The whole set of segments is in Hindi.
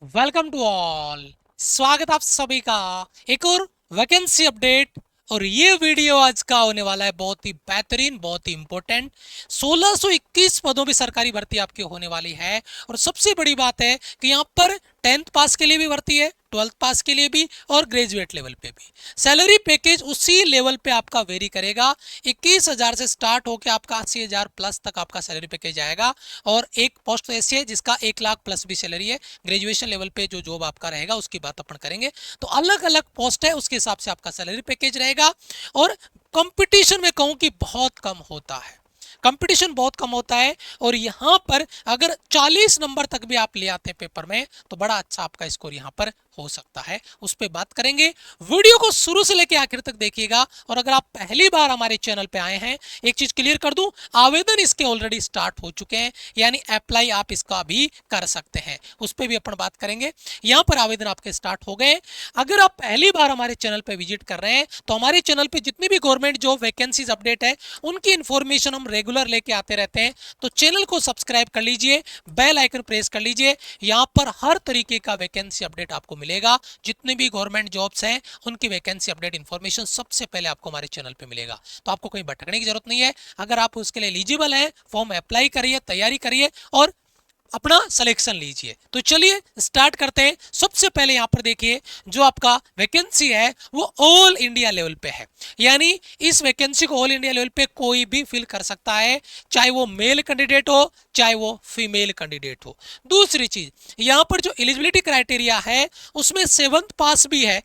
Welcome to all. स्वागत आप सभी का एक और वैकेंसी अपडेट। और ये वीडियो आज का होने वाला है बहुत ही बेहतरीन, बहुत ही इंपॉर्टेंट। 1621 पदों पे सरकारी भर्ती आपकी होने वाली है। और सबसे बड़ी बात है कि यहाँ पर 10th पास के लिए भी भर्ती है, 12th पास के लिए भी और ग्रेजुएट लेवल पे भी। सैलरी पैकेज उसी लेवल पे आपका वेरी करेगा। 21,000 से स्टार्ट होकर आपका 80,000 प्लस तक आपका सैलरी पैकेज आएगा। और एक पोस्ट ऐसी है जिसका 1 लाख प्लस भी सैलरी है। ग्रेजुएशन लेवल पे जो जॉब आपका रहेगा उसकी बात अपन करेंगे। तो अलग अलग पोस्ट है, उसके हिसाब से आपका सैलरी पैकेज रहेगा। और कंपटीशन में कहूं कि बहुत कम होता है, कंपटीशन बहुत कम होता है। और यहां पर अगर 40 नंबर तक भी आप ले आते हैं पेपर में तो बड़ा अच्छा आपका स्कोर यहां पर हो सकता है, उस पर बात करेंगे। वीडियो को शुरू से लेकर आखिर तक देखिएगा। और अगर आप पहली बार हमारे चैनल पे आए हैं, एक चीज क्लियर कर दूं, आवेदन इसके ऑलरेडी स्टार्ट हो चुके हैं, यानी अप्लाई आप इसका भी कर सकते हैं, उस पर भी अपन बात करेंगे। यहां पर आवेदन आपके स्टार्ट हो गए। अगर आप पहली बार हमारे चैनल पे विजिट कर रहे हैं तो हमारे चैनल पे जितनी भी गवर्नमेंट जॉब वैकेंसीज अपडेट है उनकी इंफॉर्मेशन हम रेगुलर लेके आते रहते हैं। तो चैनल को सब्सक्राइब कर लीजिए, बेल आइकन प्रेस कर लीजिए। यहां पर हर तरीके का वैकेंसी अपडेट आपको मिलेगा। जितनी भी गवर्नमेंट जॉब्स हैं उनकी वैकेंसी अपडेट इंफॉर्मेशन सबसे पहले आपको हमारे चैनल पे मिलेगा। तो आपको कहीं भटकने की जरूरत नहीं है। अगर आप उसके लिए एलिजिबल हैं, फॉर्म अप्लाई करिए, तैयारी करिए और अपना सिलेक्शन लीजिए। तो चलिए स्टार्ट करते हैं। सबसे पहले यहां पर देखिए, जो आपका वैकेंसी है वो ऑल इंडिया लेवल पे है, यानी इस वैकेंसी को ऑल इंडिया लेवल पे कोई भी फिल कर सकता है, चाहे वो मेल कैंडिडेट हो चाहे वो फीमेल कैंडिडेट हो। दूसरी चीज, यहां पर जो एलिजिबिलिटी क्राइटेरिया है उसमें 7th पास भी है।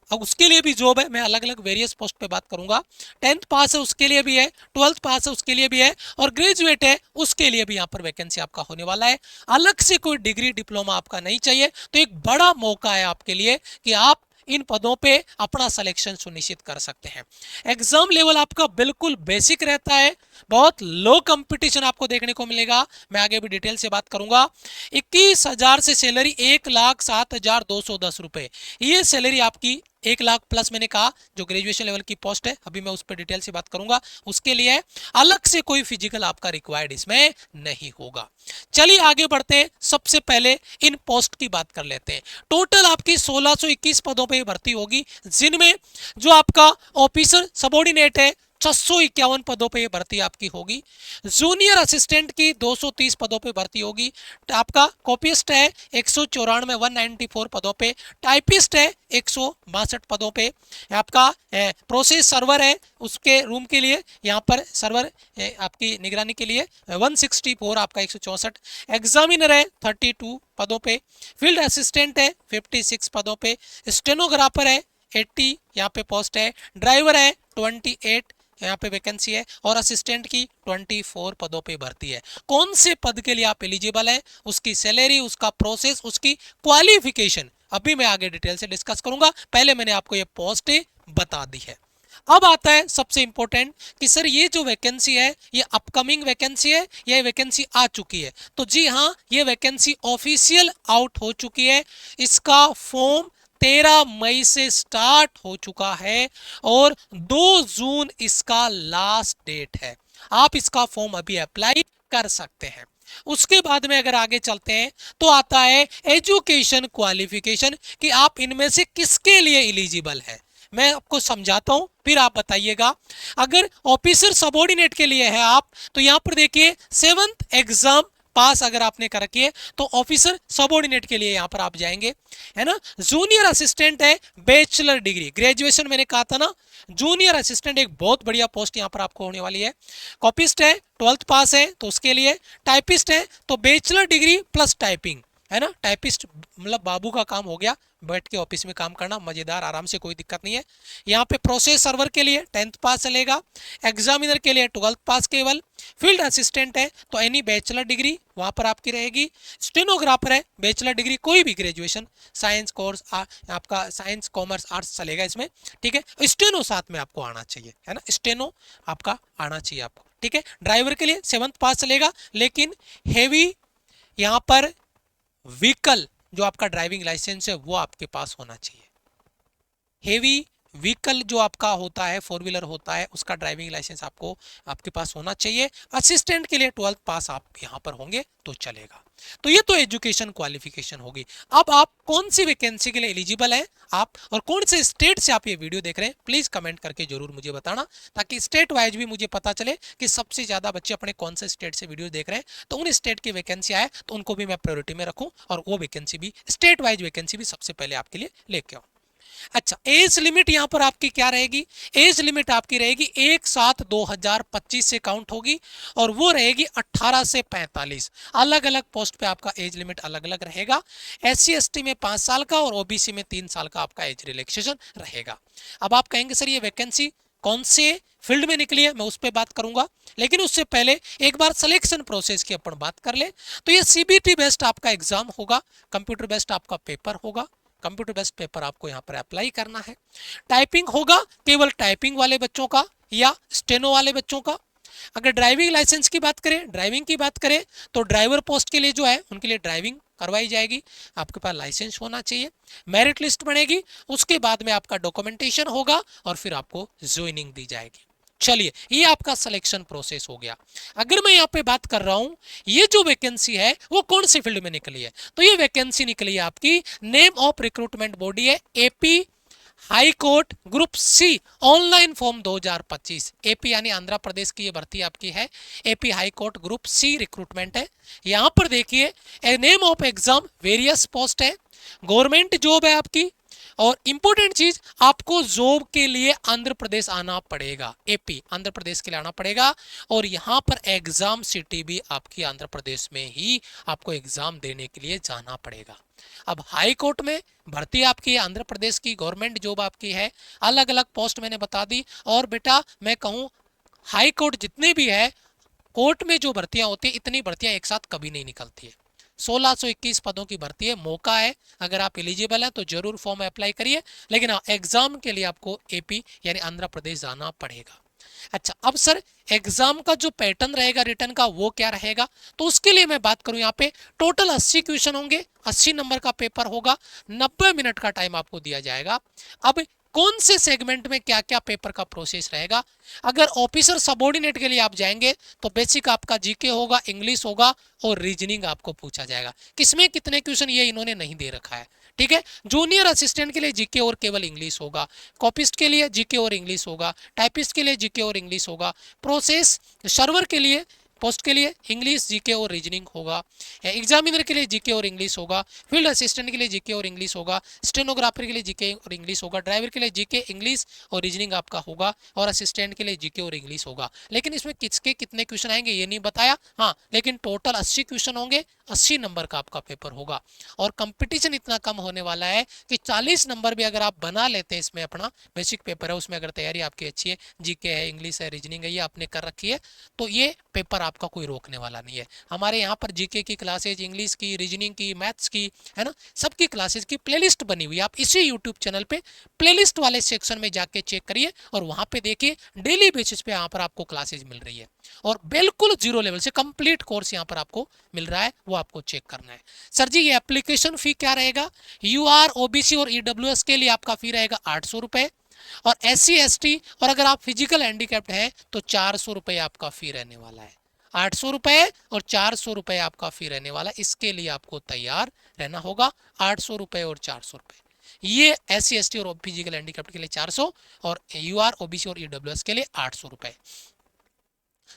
अब उसके लिए भी जॉब है, मैं अलग अलग वेरियस पोस्ट पे बात करूंगा। 10th पास है उसके लिए भी है, 12th पास है उसके लिए भी है और ग्रेजुएट है उसके लिए भी यहाँ पर वैकेंसी आपका होने वाला है। अलग से कोई डिग्री डिप्लोमा आपका नहीं चाहिए। तो एक बड़ा मौका है आपके लिए कि आप इन पदों पे अपना सिलेक्शन सुनिश्चित कर सकते हैं। एग्जाम लेवल आपका बिल्कुल बेसिक रहता है, बहुत लो कंपटीशन आपको देखने को मिलेगा। मैं आगे भी डिटेल से बात करूंगा। 21,000 से सैलरी 1,07,210 रुपए, ये सैलरी आपकी 1 लाख प्लस मैंने कहा। जो ग्रेजुएशन लेवल की पोस्ट है अभी मैं उस पर डिटेल से बात करूंगा, उसके लिए अलग से कोई फिजिकल आपका रिक्वायर्ड इसमें नहीं होगा। चलिए आगे बढ़ते हैं। सबसे पहले इन पोस्ट की बात कर लेते हैं। टोटल आपकी 1621 पदों पे भर्ती होगी, जिनमें जो आपका ऑफिसर सबॉर्डिनेट है 651 पदों पे ये भर्ती आपकी होगी। जूनियर असिस्टेंट की 230 पदों पे भर्ती होगी। आपका कॉपिस्ट है 194, 194 पदों पे। टाइपिस्ट है 162 पदों पे। आपका प्रोसेस सर्वर है, उसके रूम के लिए यहाँ पर सर्वर आपकी निगरानी के लिए 164, आपका 164। एग्जामिनर है 32 पदों पे। फील्ड असिस्टेंट है 56 पदों पे। स्टेनोग्राफर है 80 यहाँ पे पोस्ट है। ड्राइवर है 28 यहाँ पे वैकेंसी है। और असिस्टेंट की 24 पदों पे भर्ती है। कौन से पद के लिए आप एलिजिबल है, उसकी सैलरी, उसका प्रोसेस, उसकी क्वालिफिकेशन अभी मैं आगे डिटेल से डिस्कस करूंगा। पहले मैंने आपको ये पोस्ट बता दी है। अब आता है सबसे इंपॉर्टेंट कि सर ये जो वैकेंसी है ये अपकमिंग वैकेंसी है, ये वैकेंसी आ चुकी है। तो जी हाँ, ये वैकेंसी ऑफिशियल आउट हो चुकी है। इसका फॉर्म 13 मई से स्टार्ट हो चुका है और 2 जून इसका लास्ट डेट है। आप इसका फॉर्म अभी अप्लाई कर सकते हैं। उसके बाद में अगर आगे चलते हैं तो आता है एजुकेशन क्वालिफिकेशन, कि आप इनमें से किसके लिए एलिजिबल है। मैं आपको समझाता हूं फिर आप बताइएगा। अगर ऑफिसर सबॉर्डिनेट के लिए है आप, तो यहां पर देखिए 7th एग्जाम पास अगर आपने कर रखी है तो ऑफिसर सबॉर्डिनेट के लिए यहां पर आप जाएंगे, है ना। जूनियर असिस्टेंट है बैचलर डिग्री, ग्रेजुएशन मैंने कहा था ना। जूनियर असिस्टेंट एक बहुत बढ़िया पोस्ट यहां पर आपको होने वाली है। कॉपिस्ट है 12th पास है तो उसके लिए। टाइपिस्ट है तो बैचलर डिग्री प्लस टाइपिंग, है ना। टाइपिस्ट मतलब बाबू का काम हो गया, बैठ के ऑफिस में काम करना मजेदार, आराम से, कोई दिक्कत नहीं है। यहाँ पे प्रोसेस सर्वर के लिए 10th पास चलेगा। एग्जामिनर के लिए 12th पास केवल। फील्ड असिस्टेंट है तो एनी बैचलर डिग्री वहां पर आपकी रहेगी। स्टेनोग्राफर है बैचलर डिग्री, कोई भी ग्रेजुएशन, साइंस कोर्स आपका साइंस कॉमर्स आर्ट्स चलेगा इसमें, ठीक है। स्टेनो साथ में आपको आना चाहिए, है ना, स्टेनो आपका आना चाहिए आपको, ठीक है। ड्राइवर के लिए 7th पास चलेगा, लेकिन हेवी यहाँ पर व्हीकल जो आपका ड्राइविंग लाइसेंस है वो आपके पास होना चाहिए। हेवी व्हीकल जो आपका होता है, 4 व्हीलर होता है, उसका ड्राइविंग लाइसेंस आपको आपके पास होना चाहिए। असिस्टेंट के लिए 12th पास आप यहाँ पर होंगे तो चलेगा। तो ये तो एजुकेशन क्वालिफिकेशन होगी। अब आप कौन सी वैकेंसी के लिए एलिजिबल हैं आप, और कौन से स्टेट से आप ये वीडियो देख रहे हैं, प्लीज कमेंट करके जरूर मुझे बताना, ताकि स्टेट वाइज भी मुझे पता चले कि सबसे ज्यादा बच्चे अपने कौन से स्टेट से वीडियो देख रहे हैं, तो उन स्टेट की वैकेंसी आए तो उनको भी मैं प्रायोरिटी में रखूं, और वो वैकेंसी भी, स्टेट वाइज वैकेंसी भी सबसे पहले आपके लिए लेके आऊं। अच्छा, एज लिमिट यहां पर आपकी क्या रहेगी? एज लिमिट आपकी रहेगी 1/7/2025 से काउंट होगी, और वो रहेगी 18 से 45। अलग अलग पोस्ट पे आपका एज लिमिट अलग अलग रहेगा। SC ST में 5 साल का और OBC में 3 साल का आपका एज रिलैक्सेशन रहेगा। अब आप कहेंगे सर ये वैकेंसी कौन से फील्ड में निकली है, मैं उस पर बात करूंगा, लेकिन उससे पहले एक बार सिलेक्शन प्रोसेस की अपन बात कर ले। तो ये CBT बेस्ड आपका एग्जाम होगा, कंप्यूटर बेस्ड आपका पेपर होगा। कंप्यूटर बेस्ड पेपर आपको यहाँ पर अप्लाई करना है। टाइपिंग होगा केवल टाइपिंग वाले बच्चों का या स्टेनो वाले बच्चों का। अगर ड्राइविंग लाइसेंस की बात करें, ड्राइविंग की बात करें, तो ड्राइवर पोस्ट के लिए जो है उनके लिए ड्राइविंग करवाई जाएगी, आपके पास लाइसेंस होना चाहिए। मेरिट लिस्ट बनेगी, उसके बाद में आपका डॉक्यूमेंटेशन होगा और फिर आपको ज्वाइनिंग दी जाएगी। चलिए, ये आपका सिलेक्शन प्रोसेस हो गया। अगर मैं यहाँ पे बात कर रहा हूं ये जो वैकेंसी है वो कौन सी फील्ड में निकली है, तो ये वैकेंसी निकली है आपकी, नेम ऑफ रिक्रूटमेंट बॉडी है AP high court group C online form 2025। AP यानी आंध्र प्रदेश की ये भर्ती आपकी है। AP high court group C recruitment है। यहां पर देखिए name of exam various post है, गवर्नमेंट जॉब है आपकी, और इंपॉर्टेंट चीज आपको जॉब के लिए आंध्र प्रदेश आना पड़ेगा। AP आंध्र प्रदेश के लिए आना पड़ेगा, और यहां पर एग्जाम सिटी भी आपकी आंध्र प्रदेश में ही आपको एग्जाम देने के लिए जाना पड़ेगा। अब हाई कोर्ट में भर्ती आपकी आंध्र प्रदेश की गवर्नमेंट जॉब आपकी है, अलग अलग पोस्ट मैंने बता दी। और बेटा मैं कहूं हाई कोर्ट जितने भी है कोर्ट में जो भर्तियां होती है, इतनी भर्तियां एक साथ कभी नहीं निकलती है। 1621 पदों की भर्ती है, मौका है, अगर आप एलिजिबल हैं तो जरूर फॉर्म अप्लाई करिए, लेकिन एग्जाम के लिए आपको AP यानी आंध्र प्रदेश जाना पड़ेगा। अच्छा, अब सर एग्जाम का जो पैटर्न रहेगा रिटर्न का वो क्या रहेगा, तो उसके लिए मैं बात करूं यहाँ पे टोटल 80 क्वेश्चन होंगे, 80 नंबर का पेपर होगा, 90 मिनट का टाइम आपको दिया जाएगा। अब कौन से सेगमेंट में क्या क्या पेपर का प्रोसेस रहेगा, अगर ऑफिसर सबऑर्डिनेट के लिए आप जाएंगे तो बेसिक आपका GK होगा, इंग्लिश होगा और रीजनिंग आपको पूछा जाएगा। किसमें कितने क्वेश्चन ये इन्होंने नहीं दे रखा है, ठीक है। जूनियर असिस्टेंट के लिए GK और केवल इंग्लिश होगा, कॉपिस्ट के लिए GK और इंग्लिश होगा, टाइपिस्ट के लिए GK और इंग्लिश होगा, प्रोसेस सर्वर के लिए पोस्ट के लिए इंग्लिश GK और रीजनिंग होगा, एग्जामिनर के लिए GK और इंग्लिश होगा, फील्ड असिस्टेंट के लिए GK और इंग्लिश होगा, स्टेनोग्राफर के लिए GK और इंग्लिश होगा, ड्राइवर के लिए GK इंग्लिश और रीजनिंग आपका होगा, और असिस्टेंट के लिए GK और इंग्लिश होगा। लेकिन इसमें किसके कितने क्वेश्चन आएंगे ये नहीं बताया, हाँ, लेकिन टोटल 80 क्वेश्चन होंगे, 80 नंबर का आपका पेपर होगा। और कंपटीशन इतना कम होने वाला है कि 40 नंबर भी अगर आप बना लेते हैं, इसमें अपना बेसिक पेपर है, उसमें अगर तैयारी आपकी अच्छी है, GK है, इंग्लिश है, रीजनिंग है, ये आपने कर रखी है, तो ये पेपर आपका कोई रोकने वाला नहीं है। हमारे यहाँ पर GK की क्लासेज, इंग्लिश की, रीजनिंग की, मैथ्स की, है ना, सबकी क्लासेज की प्लेलिस्ट बनी हुई है। आप इसी यूट्यूब चैनल पे प्लेलिस्ट वाले सेक्शन में जाके चेक करिए और वहां पे देखिए डेली बेसिस पे यहाँ पर आपको क्लासेज मिल रही है, और बिल्कुल जीरो लेवल से कंप्लीट कोर्स यहाँ पर आपको मिल रहा है, वो आपको चेक करना है। सर जी ये एप्लीकेशन फी क्या रहेगा, UR OBC और EWS के लिए आपका फी रहेगा 800 रुपए, और SC ST और अगर आप फिजिकल हैंडीकैप्ड हैं तो 400 रुपए आपका फी रहने वाला है। 800 रुपए और 400 रुपए आपका फी रहने वाला है, इसके लिए आपको तैयार रहना होगा। 800 रुपए और 400 रुपए, ये SC ST और फिजिकल हैंडीकैप्ड के लिए 400, और UR OBC और EWS के लिए 800 रुपए।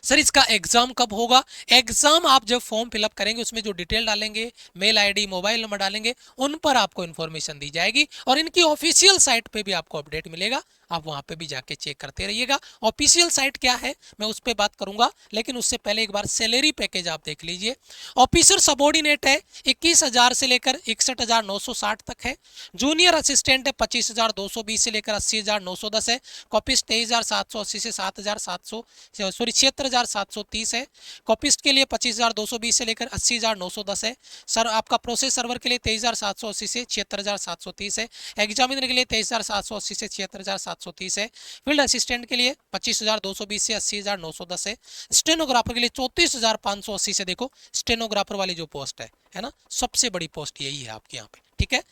सर इसका एग्जाम कब होगा, एग्जाम आप जब फॉर्म फिलअप करेंगे उसमें जो डिटेल डालेंगे, मेल ID मोबाइल नंबर डालेंगे, उन पर आपको इन्फॉर्मेशन दी जाएगी, और इनकी ऑफिशियल साइट पे भी आपको अपडेट मिलेगा, आप वहां पे भी जाके चेक करते रहिएगा। ऑफिशियल साइट क्या है मैं उस पर बात करूंगा, लेकिन उससे पहले एक बार सैलरी पैकेज आप देख लीजिए। ऑफिसर सबऑर्डिनेट है 21,000 से लेकर 61,960 तक है, जूनियर असिस्टेंट है 25,220 से लेकर 80,910 है, कॉपिस्ट 23,780 से 7,700 सॉरी 76,730 है, कॉपिस्ट के लिए 25,220 से लेकर 80,910 है, सर आपका प्रोसेस सर्वर के लिए 23,780 से 76,730 है, एग्जामिनर के लिए 23,780 से 76,730 है, फील्ड असिस्टेंट के लिए 25,220 से 80,910 है, स्टेनोग्राफर के लिए 34,580 से, देखो स्टेनोग्राफर वाली जो पोस्ट है ना, सबसे बड़ी पोस्ट यही है आपके यहाँ पे, ठीक है।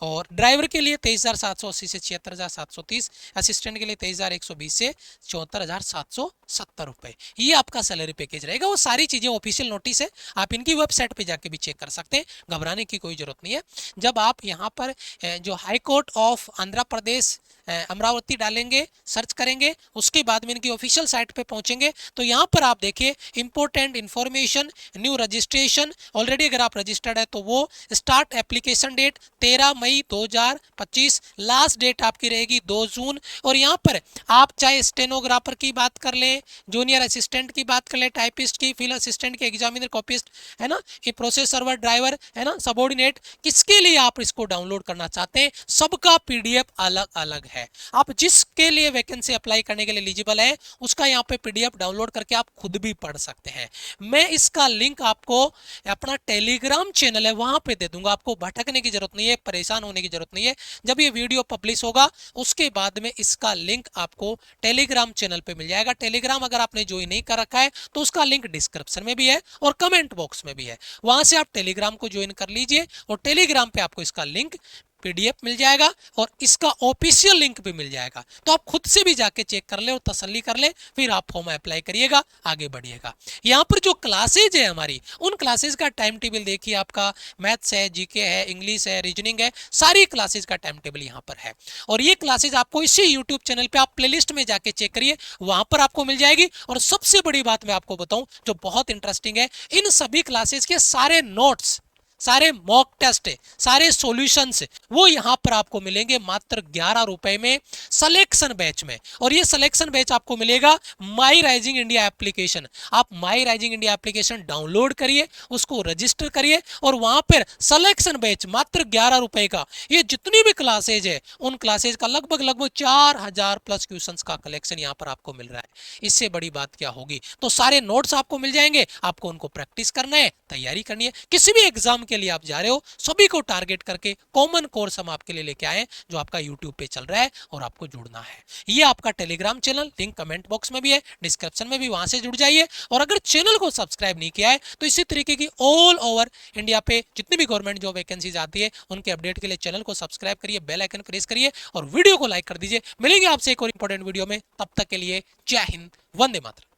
और ड्राइवर के लिए 23,780 से 76,730, असिस्टेंट के लिए 23,120 से 74,770 रुपए, ये आपका सैलरी पैकेज रहेगा। वो सारी चीजें ऑफिशियल नोटिस है, आप इनकी वेबसाइट पे जाके भी चेक कर सकते हैं, घबराने की कोई जरूरत नहीं है। जब आप यहाँ पर जो high court of Andhra Pradesh Amravati डालेंगे, सर्च करेंगे, उसके बाद में इनकी ऑफिशियल साइट पे पहुंचेंगे तो यहाँ पर आप देखिए important information, new registration, already अगर आप रजिस्टर्ड है तो वो, स्टार्ट एप्लीकेशन डेट 13 मई 2025, लास्ट डेट आपकी रहेगी 2 जून। और यहाँ पर आप चाहे स्टेनोग्राफर की बात कर ले, जूनियर असिस्टेंट की बात कर ले, टाइपिस्ट की, फील्ड असिस्टेंट की, एग्जामिनर, कॉपिस्ट, है ना, ये प्रोसेस सर्वर, ड्राइवर, है ना, सबॉर्डिनेट, किसके लिए आप इसको डाउनलोड करना चाहते हैं, सबका पीडीएफ अलग अलग है। आप जिसके लिए वैकेंसी अप्लाई करने के लिए एलिजिबल है उसका यहाँ पे पीडीएफ डाउनलोड करके आप खुद भी पढ़ सकते हैं। मैं इसका लिंक आपको अपना टेलीग्राम चैनल है वहां पे दे दूंगा, आपको भटकने की जरूरत नहीं है, परेशान होने की जरूरत नहीं है। जब ये वीडियो पब्लिश होगा उसके बाद में इसका लिंक आपको टेलीग्राम चैनल पे मिल जाएगा। टेलीग्राम अगर आपने ज्वाइन नहीं कर रखा है तो उसका लिंक डिस्क्रिप्शन में भी है और कमेंट बॉक्स में भी है, वहां से आप टेलीग्राम को ज्वाइन कर लीजिए और टेलीग्राम पे आपको इसका लिंक, पीडीएफ मिल जाएगा और इसका ऑफिशियल लिंक भी मिल जाएगा। तो आप खुद से भी जाके चेक कर ले और तसल्ली कर ले, फिर आप फॉर्म अप्लाई करिएगा, आगे बढ़िएगा। यहाँ पर जो क्लासेज है हमारी, उन क्लासेज का टाइम टेबल देखिए, आपका मैथ्स है, जीके है, इंग्लिश है, रीजनिंग है, सारी क्लासेज का टाइम टेबल यहाँ पर है। और ये क्लासेज आपको इसी यूट्यूब चैनल पे आप प्लेलिस्ट में जाके चेक करिए, वहां पर आपको मिल जाएगी। और सबसे बड़ी बात मैं आपको बताऊं जो बहुत इंटरेस्टिंग है, इन सभी क्लासेज के सारे नोट्स, सारे मॉक टेस्ट है, सारे सॉल्यूशंस वो यहां पर आपको मिलेंगे मात्र 11 रुपए में सिलेक्शन बैच में। और ये सिलेक्शन बैच आपको मिलेगा माई राइजिंग इंडिया एप्लीकेशन। आप my rising India application download करिए, उसको रजिस्टर करिए और वहां पर सिलेक्शन बैच मात्र 11 रुपए का, ये जितनी भी क्लासेज है उन क्लासेज का लगभग 4000 प्लस क्वेश्चंस का कलेक्शन यहाँ पर आपको मिल रहा है। इससे बड़ी बात क्या होगी। तो सारे नोट्स आपको मिल जाएंगे, आपको उनको प्रैक्टिस करना है, तैयारी करनी है। किसी भी एग्जाम के लिए आप जा रहे हो, सभी को टारगेट करके कॉमन कोर्स हम आपके लिए लेके आए जो आपका यूट्यूब पे चल रहा है और आपको जुड़ना है। ये आपका Telegram channel, link comment box में भी है, डिस्क्रिप्शन में भी, वहां से जुड़ जाइए। और अगर चैनल को सब्सक्राइब नहीं किया है तो इसी तरीके की ऑल ओवर इंडिया पे जितनी भी गवर्नमेंट जॉब वैकेंसीज आती है उनके अपडेट के लिए चैनल को सब्सक्राइब करिए, बेल आइकन प्रेस करिए और वीडियो को लाइक कर दीजिए। मिलेंगे आपसे एक और इंपॉर्टेंट वीडियो में, तब तक के लिए जय हिंद, वंदे मातरम।